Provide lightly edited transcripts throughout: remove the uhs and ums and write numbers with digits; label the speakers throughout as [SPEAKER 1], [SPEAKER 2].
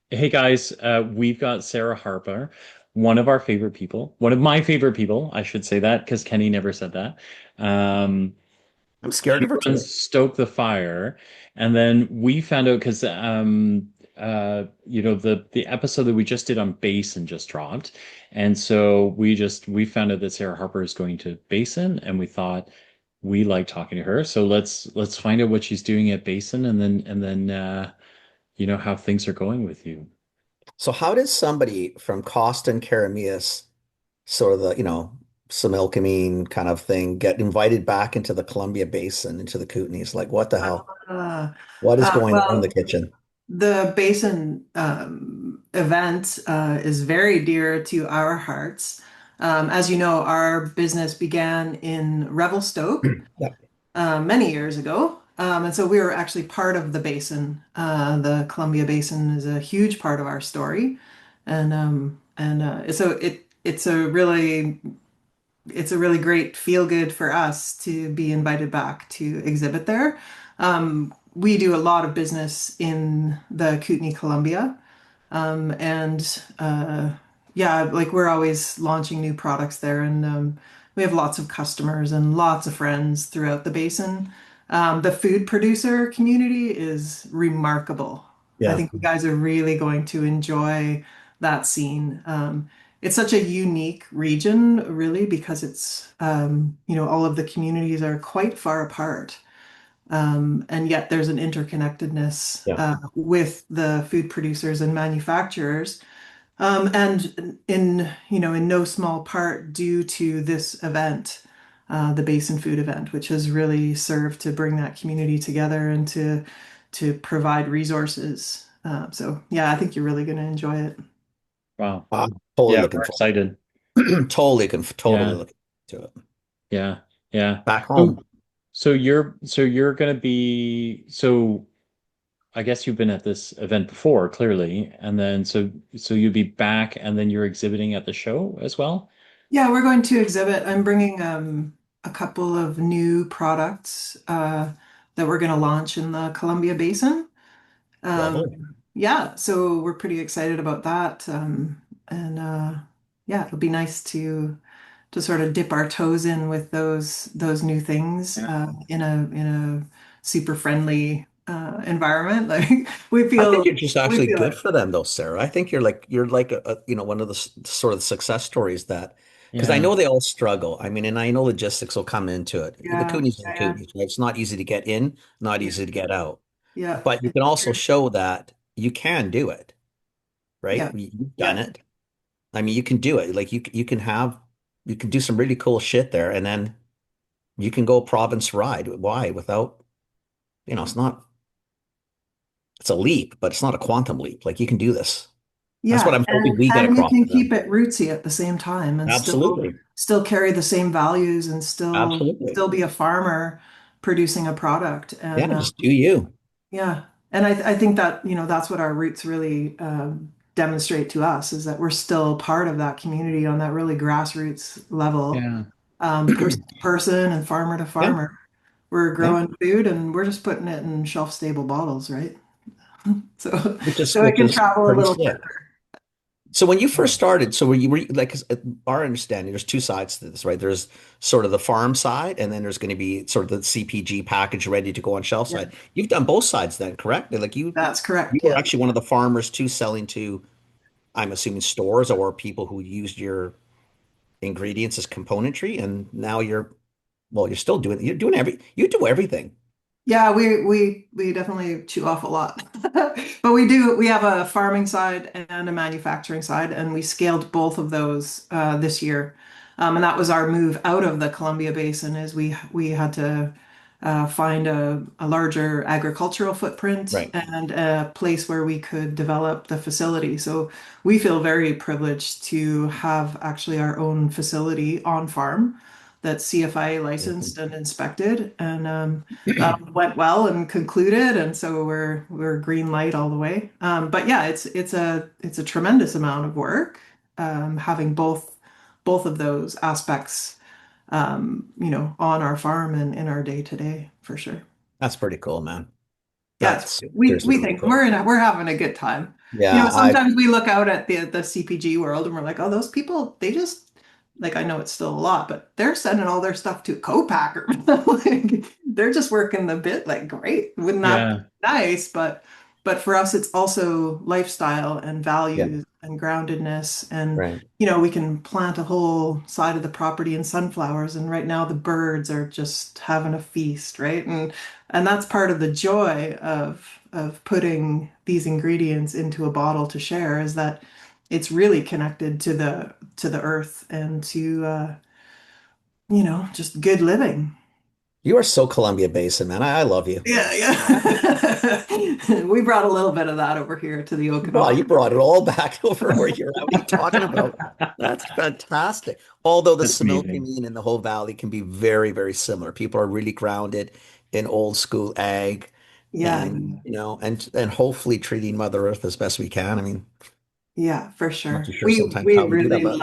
[SPEAKER 1] Hey guys, we've got Sarah Harper, one of our favorite people, one of my favorite people, I should say that because Kenny never said that. Um,
[SPEAKER 2] I'm scared
[SPEAKER 1] she
[SPEAKER 2] of her
[SPEAKER 1] runs
[SPEAKER 2] too.
[SPEAKER 1] Stoke the Fire, and then we found out because the episode that we just did on Basin just dropped, and so we found out that Sarah Harper is going to Basin, and we thought we like talking to her, so let's find out what she's doing at Basin, and then how things are going with you.
[SPEAKER 2] So how does somebody from Costa and Caramias, sort of Similkameen kind of thing, get invited back into the Columbia Basin, into the Kootenays? Like, what the hell?
[SPEAKER 3] Uh,
[SPEAKER 2] What is going on in the
[SPEAKER 3] well,
[SPEAKER 2] kitchen?
[SPEAKER 3] the Basin event is very dear to our hearts. As you know, our business began in Revelstoke
[SPEAKER 2] Yeah.
[SPEAKER 3] many years ago. And so we were actually part of the Basin. The Columbia Basin is a huge part of our story. And it's a really great feel good for us to be invited back to exhibit there. We do a lot of business in the Kootenay, Columbia. And yeah, like we're always launching new products there, and we have lots of customers and lots of friends throughout the basin. The food producer community is remarkable. I
[SPEAKER 2] Yeah.
[SPEAKER 3] think you guys are really going to enjoy that scene. It's such a unique region, really, because all of the communities are quite far apart. And yet there's an interconnectedness
[SPEAKER 2] Yeah.
[SPEAKER 3] with the food producers and manufacturers. And in no small part due to this event, the Basin Food event, which has really served to bring that community together and to provide resources. So yeah, I think you're really going to enjoy it.
[SPEAKER 1] Wow.
[SPEAKER 2] I'm totally
[SPEAKER 1] Yeah,
[SPEAKER 2] looking
[SPEAKER 1] we're
[SPEAKER 2] for
[SPEAKER 1] excited.
[SPEAKER 2] totally
[SPEAKER 1] Yeah,
[SPEAKER 2] looking to it.
[SPEAKER 1] yeah, yeah.
[SPEAKER 2] Back
[SPEAKER 1] So,
[SPEAKER 2] home.
[SPEAKER 1] so you're gonna be so I guess you've been at this event before, clearly, and then so you'll be back, and then you're exhibiting at the show as well.
[SPEAKER 3] Yeah, we're going to exhibit. I'm bringing a couple of new products that we're going to launch in the Columbia Basin.
[SPEAKER 2] Lovely.
[SPEAKER 3] Yeah, so we're pretty excited about that. And yeah, it'll be nice to sort of dip our toes in with those new things
[SPEAKER 1] Yeah.
[SPEAKER 3] in a super friendly environment. Like we
[SPEAKER 2] I think
[SPEAKER 3] feel
[SPEAKER 2] you're just
[SPEAKER 3] we
[SPEAKER 2] actually
[SPEAKER 3] feel
[SPEAKER 2] good
[SPEAKER 3] it.
[SPEAKER 2] for them though, Sarah. I think you're like one of the sort of success stories that because I
[SPEAKER 1] Yeah.
[SPEAKER 2] know they all struggle. I mean, and I know logistics will come into it. The
[SPEAKER 3] Yeah,
[SPEAKER 2] Coonies are the
[SPEAKER 3] yeah, yeah,
[SPEAKER 2] Coonies, right? It's not easy to get in, not
[SPEAKER 3] yeah,
[SPEAKER 2] easy to get out.
[SPEAKER 3] yeah,
[SPEAKER 2] But you can also show that you can do it, right?
[SPEAKER 3] yeah,
[SPEAKER 2] You've done
[SPEAKER 3] yeah.
[SPEAKER 2] it. I mean, you can do it. Like you can do some really cool shit there, and then you can go province ride. Why? Without, it's not, it's a leap, but it's not a quantum leap. Like you can do this. That's what
[SPEAKER 3] Yeah,
[SPEAKER 2] I'm hoping
[SPEAKER 3] and
[SPEAKER 2] we get
[SPEAKER 3] and you
[SPEAKER 2] across
[SPEAKER 3] can
[SPEAKER 2] to them.
[SPEAKER 3] keep it rootsy at the same time and
[SPEAKER 2] Absolutely.
[SPEAKER 3] still carry the same values and
[SPEAKER 2] Absolutely.
[SPEAKER 3] still be a farmer producing a product.
[SPEAKER 2] Yeah,
[SPEAKER 3] And
[SPEAKER 2] just do you.
[SPEAKER 3] yeah, and I think that, that's what our roots really demonstrate to us is that we're still part of that community on that really grassroots level,
[SPEAKER 1] Yeah.
[SPEAKER 3] person to person and farmer to
[SPEAKER 2] Yeah,
[SPEAKER 3] farmer. We're
[SPEAKER 2] yeah.
[SPEAKER 3] growing food and we're just putting it in shelf stable bottles, right? So
[SPEAKER 2] Which is
[SPEAKER 3] so it
[SPEAKER 2] which
[SPEAKER 3] can
[SPEAKER 2] is
[SPEAKER 3] travel a
[SPEAKER 2] pretty
[SPEAKER 3] little
[SPEAKER 2] slick. So when you first started, so were you like 'cause, our understanding, there's two sides to this, right? There's sort of the farm side, and then there's going to be sort of the CPG package ready to go on shelf
[SPEAKER 3] Yeah,
[SPEAKER 2] side. You've done both sides then, correct? Like
[SPEAKER 3] that's
[SPEAKER 2] you
[SPEAKER 3] correct.
[SPEAKER 2] were
[SPEAKER 3] Yeah.
[SPEAKER 2] actually one of the farmers too, selling to, I'm assuming stores or people who used your ingredients as componentry, and now you're still you do everything.
[SPEAKER 3] Yeah, we definitely chew off a lot. But we have a farming side and a manufacturing side, and we scaled both of those this year. And that was our move out of the Columbia Basin is we had to find a larger agricultural footprint
[SPEAKER 2] Right.
[SPEAKER 3] and a place where we could develop the facility. So we feel very privileged to have actually our own facility on farm that's CFIA licensed and inspected, and that went well and concluded, and so we're green light all the way. But yeah, it's a tremendous amount of work having both of those aspects, on our farm and in our day to day for sure.
[SPEAKER 2] That's pretty cool, man.
[SPEAKER 3] Yeah, it's
[SPEAKER 2] That's
[SPEAKER 3] great.
[SPEAKER 2] seriously
[SPEAKER 3] We
[SPEAKER 2] really
[SPEAKER 3] think
[SPEAKER 2] cool.
[SPEAKER 3] we're having a good time. You
[SPEAKER 2] Yeah,
[SPEAKER 3] know, sometimes we look out at the CPG world and we're like, oh, those people, they just like I know it's still a lot, but they're sending all their stuff to a co-packer. Like they're just working the bit like great. Wouldn't that be
[SPEAKER 1] Yeah.
[SPEAKER 3] nice? But for us it's also lifestyle and
[SPEAKER 2] yeah,
[SPEAKER 3] values and groundedness and
[SPEAKER 2] right.
[SPEAKER 3] you know, we can plant a whole side of the property in sunflowers and right now the birds are just having a feast, right? And that's part of the joy of putting these ingredients into a bottle to share is that it's really connected to the earth and to you know just good living.
[SPEAKER 2] You are so Columbia Basin, man. I love you.
[SPEAKER 3] Yeah, yeah. We brought a little bit of that over here to the
[SPEAKER 2] You
[SPEAKER 3] Okanagan.
[SPEAKER 2] brought it all back over where you're at. What are you talking about? That's fantastic. Although the
[SPEAKER 1] That's amazing.
[SPEAKER 2] Similkameen and the whole valley can be very, very similar. People are really grounded in old school ag
[SPEAKER 3] Yeah,
[SPEAKER 2] and and hopefully treating Mother Earth as best we can. I mean,
[SPEAKER 3] yeah, for
[SPEAKER 2] not too
[SPEAKER 3] sure.
[SPEAKER 2] sure sometimes how we do that, but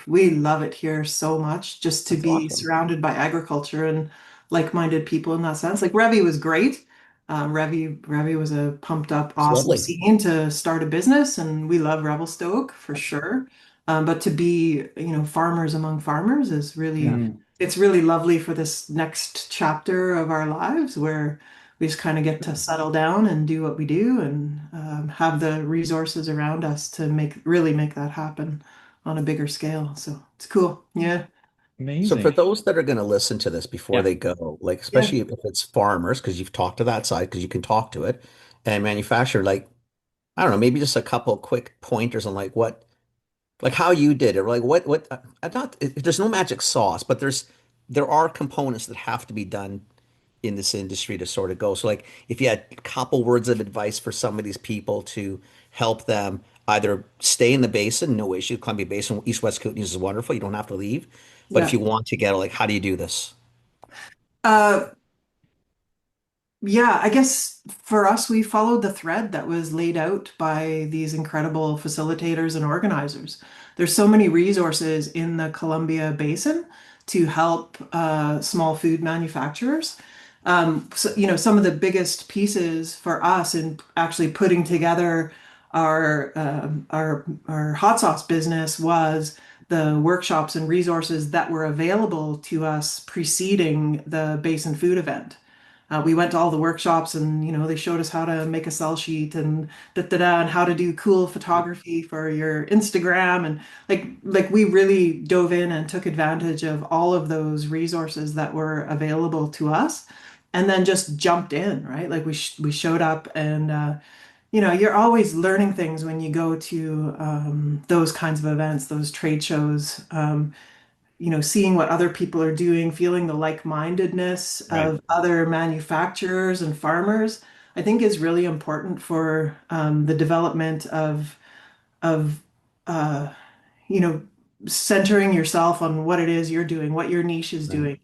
[SPEAKER 3] We love it here so much just to
[SPEAKER 2] that's
[SPEAKER 3] be
[SPEAKER 2] awesome.
[SPEAKER 3] surrounded by agriculture and like-minded people in that sense. Like Revi was great. Revi was a pumped up,
[SPEAKER 2] It's
[SPEAKER 3] awesome
[SPEAKER 2] lovely.
[SPEAKER 3] scene to start a business, and we love Revel Stoke for sure. But to be, you know, farmers among farmers is really,
[SPEAKER 2] Yeah.
[SPEAKER 1] Mhm.
[SPEAKER 3] it's really lovely for this next chapter of our lives where we just kind of get to settle down and do what we do and have the resources around us to really make that happen on a bigger scale. So it's cool. Yeah.
[SPEAKER 2] So for
[SPEAKER 1] Amazing.
[SPEAKER 2] those that are going to listen to this before
[SPEAKER 1] Yeah.
[SPEAKER 2] they go, like
[SPEAKER 3] Yeah.
[SPEAKER 2] especially if it's farmers, because you've talked to that side, because you can talk to it, and manufacturer, like I don't know, maybe just a couple quick pointers on like what, like how you did it, like what. I'm not. There's no magic sauce, but there are components that have to be done in this industry to sort of go. So like if you had a couple words of advice for some of these people to help them either stay in the basin, no issue, Columbia Basin, East West Kootenays is wonderful. You don't have to leave. But if
[SPEAKER 3] Yeah.
[SPEAKER 2] you want to get like, how do you do this?
[SPEAKER 3] Uh, Yeah, I guess for us, we followed the thread that was laid out by these incredible facilitators and organizers. There's so many resources in the Columbia Basin to help small food manufacturers. So, you know, some of the biggest pieces for us in actually putting together our hot sauce business was the workshops and resources that were available to us preceding the Basin Food event. We went to all the workshops and, you know, they showed us how to make a sell sheet and and how to do cool photography for your Instagram. And like we really dove in and took advantage of all of those resources that were available to us and then just jumped in, right? Like we showed up and, you know, you're always learning things when you go to those kinds of events, those trade shows. You know, seeing what other people are doing, feeling the like-mindedness
[SPEAKER 1] Right.
[SPEAKER 3] of other manufacturers and farmers, I think is really important for the development of uh, you know, centering yourself on what it is you're doing, what your niche is
[SPEAKER 2] Right.
[SPEAKER 3] doing.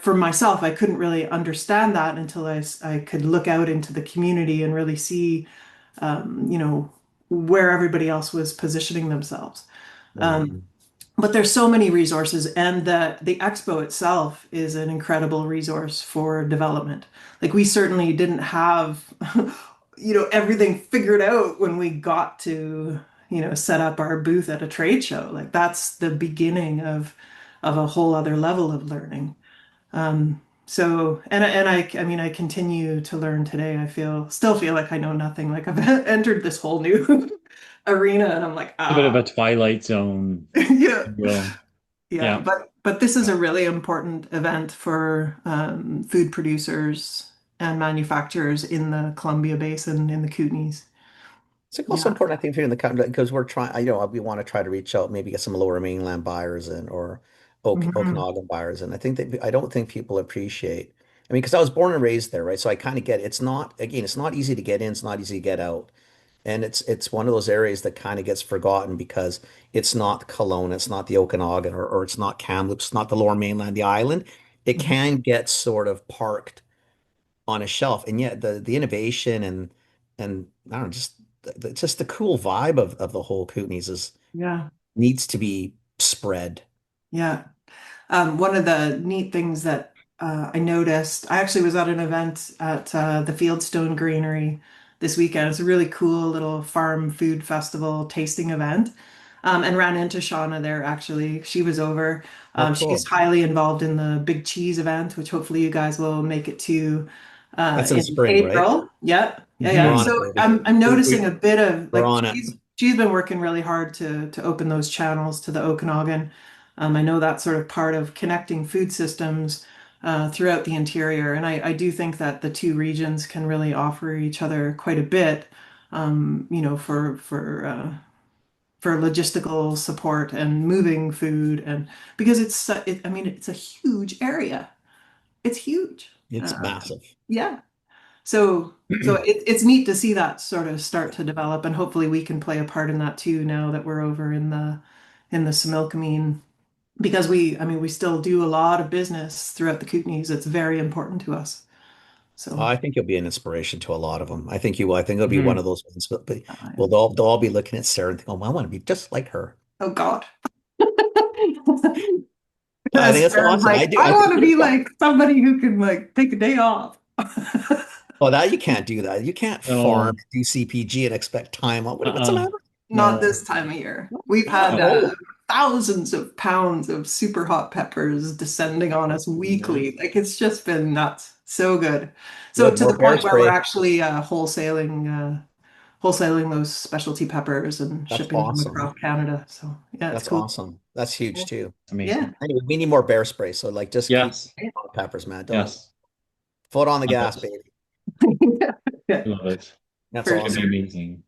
[SPEAKER 3] For myself, I couldn't really understand that until I could look out into the community and really see, you know, where everybody else was positioning themselves.
[SPEAKER 2] Right.
[SPEAKER 3] Um, but there's so many resources, and the expo itself is an incredible resource for development. Like we certainly didn't have, you know, everything figured out when we got to, you know, set up our booth at a trade show. Like that's the beginning of a whole other level of learning. So, I mean, I continue to learn today. Still feel like I know nothing. Like I've entered this whole new arena, and I'm like,
[SPEAKER 1] A bit of
[SPEAKER 3] ah,
[SPEAKER 1] a twilight zone,
[SPEAKER 3] yeah.
[SPEAKER 1] if you will.
[SPEAKER 3] Yeah,
[SPEAKER 1] Yeah.
[SPEAKER 3] but this is a really important event for food producers and manufacturers in the Columbia Basin in the Kootenays.
[SPEAKER 2] It's like also
[SPEAKER 3] Yeah.
[SPEAKER 2] important, I think, here in the country because we're trying, we want to try to reach out, maybe get some lower mainland buyers in or
[SPEAKER 3] Mhm.
[SPEAKER 2] Okanagan buyers. And I don't think people appreciate. I mean, because I was born and raised there, right? So I kind of get it. It's not, again, it's not easy to get in, it's not easy to get out. And it's one of those areas that kind of gets forgotten because it's not Kelowna, it's not the Okanagan, or it's not Kamloops, it's not the lower mainland, the island. It
[SPEAKER 3] Mhm.
[SPEAKER 2] can get sort of parked on a shelf. And yet the innovation and I don't know, just the cool vibe of the whole Kootenays is
[SPEAKER 3] Yeah.
[SPEAKER 2] needs to be spread.
[SPEAKER 3] Yeah. One of the neat things that I noticed, I actually was at an event at the Fieldstone Greenery this weekend. It's a really cool little farm food festival tasting event. And ran into Shauna there actually. She was over.
[SPEAKER 2] Oh,
[SPEAKER 3] She's
[SPEAKER 2] cool.
[SPEAKER 3] highly involved in the Big Cheese event, which hopefully you guys will make it to
[SPEAKER 2] That's in
[SPEAKER 3] in
[SPEAKER 2] spring, right?
[SPEAKER 3] April. Yeah, yeah,
[SPEAKER 2] We're
[SPEAKER 3] yeah.
[SPEAKER 2] on
[SPEAKER 1] Hmm.
[SPEAKER 2] it,
[SPEAKER 3] So
[SPEAKER 2] baby.
[SPEAKER 3] I'm noticing a bit of
[SPEAKER 2] We're
[SPEAKER 3] like
[SPEAKER 2] on it.
[SPEAKER 3] she's been working really hard to open those channels to the Okanagan. I know that's sort of part of connecting food systems throughout the interior, and I do think that the two regions can really offer each other quite a bit, you know, for logistical support and moving food, and because I mean, it's a huge area. It's huge.
[SPEAKER 2] It's
[SPEAKER 3] Uh,
[SPEAKER 2] massive.
[SPEAKER 3] yeah. So it's neat to see that sort of start to develop, and hopefully we can play a part in that too now that we're over in the Similkameen, because I mean, we still do a lot of business throughout the Kootenays. It's very important to us. So,
[SPEAKER 2] I think you'll be an inspiration to a lot of them. I think you will. I think it'll be one
[SPEAKER 1] Hmm.
[SPEAKER 2] of those ones. But
[SPEAKER 3] uh,
[SPEAKER 2] well, they'll all be looking at Sarah and think, "Oh, I want to be just like her."
[SPEAKER 3] oh God.
[SPEAKER 2] I think
[SPEAKER 3] As
[SPEAKER 2] it's
[SPEAKER 3] Sarah's
[SPEAKER 2] awesome. I
[SPEAKER 3] like,
[SPEAKER 2] do.
[SPEAKER 3] I
[SPEAKER 2] I think
[SPEAKER 3] want to
[SPEAKER 2] you're
[SPEAKER 3] be
[SPEAKER 2] fun.
[SPEAKER 3] like somebody who can like take a day off.
[SPEAKER 2] Oh, that you can't do that. You can't farm,
[SPEAKER 1] No.
[SPEAKER 2] do CPG, and expect time off. What's the
[SPEAKER 1] Uh-uh.
[SPEAKER 2] matter?
[SPEAKER 3] Not
[SPEAKER 1] No.
[SPEAKER 3] this time of year. We've
[SPEAKER 2] Yeah,
[SPEAKER 3] had
[SPEAKER 1] No.
[SPEAKER 2] no.
[SPEAKER 3] thousands of pounds of super hot peppers descending on us
[SPEAKER 2] Yeah.
[SPEAKER 3] weekly. Like it's just been nuts. So good.
[SPEAKER 2] You
[SPEAKER 3] So
[SPEAKER 2] have
[SPEAKER 3] to
[SPEAKER 2] more
[SPEAKER 3] the
[SPEAKER 2] bear
[SPEAKER 3] point where we're
[SPEAKER 2] spray.
[SPEAKER 3] actually wholesaling those specialty peppers and
[SPEAKER 2] That's
[SPEAKER 3] shipping them
[SPEAKER 2] awesome.
[SPEAKER 3] across Canada. So yeah, it's
[SPEAKER 2] That's
[SPEAKER 3] cool.
[SPEAKER 2] awesome. That's huge
[SPEAKER 3] Yeah.
[SPEAKER 2] too.
[SPEAKER 3] Yeah.
[SPEAKER 1] Amazing.
[SPEAKER 2] Anyway, we need more bear spray. So like, just keep
[SPEAKER 1] Yes.
[SPEAKER 2] hot peppers, man. Don't
[SPEAKER 1] Yes.
[SPEAKER 2] foot on the
[SPEAKER 1] Love
[SPEAKER 2] gas,
[SPEAKER 1] it.
[SPEAKER 2] baby.
[SPEAKER 3] Yeah,
[SPEAKER 1] Love it.
[SPEAKER 2] That's
[SPEAKER 3] for
[SPEAKER 1] It'd be
[SPEAKER 3] sure.
[SPEAKER 2] awesome.
[SPEAKER 1] amazing.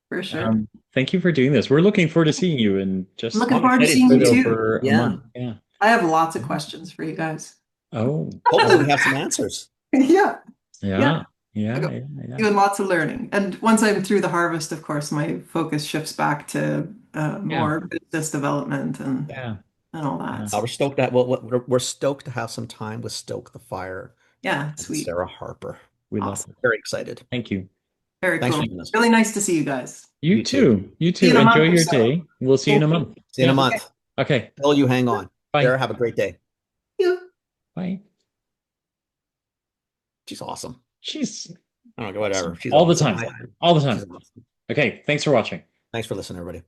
[SPEAKER 3] For sure.
[SPEAKER 1] Thank you for doing this. We're looking forward to seeing you in
[SPEAKER 3] I'm
[SPEAKER 1] just
[SPEAKER 3] looking
[SPEAKER 2] I'm
[SPEAKER 3] forward to
[SPEAKER 2] excited
[SPEAKER 3] seeing
[SPEAKER 2] for
[SPEAKER 3] you
[SPEAKER 1] little
[SPEAKER 2] you.
[SPEAKER 3] too.
[SPEAKER 1] over a
[SPEAKER 2] Yeah.
[SPEAKER 1] month. Yeah.
[SPEAKER 3] I have lots of questions for you guys.
[SPEAKER 1] Oh,
[SPEAKER 2] Hopefully we
[SPEAKER 1] oh,
[SPEAKER 2] have some answers.
[SPEAKER 3] Yeah. Yeah.
[SPEAKER 1] yeah.
[SPEAKER 3] I
[SPEAKER 1] Yeah.
[SPEAKER 3] go
[SPEAKER 1] Yeah. Yeah.
[SPEAKER 3] doing lots of learning. And once I'm through the harvest, of course, my focus shifts back to
[SPEAKER 1] Yeah.
[SPEAKER 3] more business development
[SPEAKER 1] Yeah.
[SPEAKER 3] and all that.
[SPEAKER 1] Yeah.
[SPEAKER 3] So
[SPEAKER 2] We're stoked that we're stoked to have some time with Stoke the Fire
[SPEAKER 3] yeah,
[SPEAKER 2] and
[SPEAKER 3] sweet.
[SPEAKER 2] Sarah Harper.
[SPEAKER 1] We love
[SPEAKER 3] Awesome.
[SPEAKER 1] it.
[SPEAKER 2] Very excited.
[SPEAKER 1] Thank you.
[SPEAKER 3] Very
[SPEAKER 2] Thanks for
[SPEAKER 3] cool.
[SPEAKER 2] doing this.
[SPEAKER 3] Really nice to see you guys.
[SPEAKER 1] You
[SPEAKER 2] You too.
[SPEAKER 1] too. You
[SPEAKER 3] See you
[SPEAKER 1] too.
[SPEAKER 3] in a
[SPEAKER 1] Enjoy
[SPEAKER 3] month or
[SPEAKER 1] your
[SPEAKER 3] so.
[SPEAKER 1] day. We'll see you in
[SPEAKER 3] Thank
[SPEAKER 1] a
[SPEAKER 3] you.
[SPEAKER 1] month.
[SPEAKER 2] See you in a
[SPEAKER 1] Yeah.
[SPEAKER 3] Okay.
[SPEAKER 2] month.
[SPEAKER 1] Okay.
[SPEAKER 2] Bill, you hang on.
[SPEAKER 1] Bye.
[SPEAKER 2] Sarah, have a great day.
[SPEAKER 3] You.
[SPEAKER 1] Bye.
[SPEAKER 2] She's awesome.
[SPEAKER 1] She's
[SPEAKER 2] I don't know, whatever.
[SPEAKER 1] awesome.
[SPEAKER 2] She's
[SPEAKER 1] All the
[SPEAKER 2] awesome.
[SPEAKER 1] time. All the
[SPEAKER 2] She's
[SPEAKER 1] time.
[SPEAKER 2] awesome.
[SPEAKER 1] Okay. Thanks for watching.
[SPEAKER 2] Thanks for listening, everybody.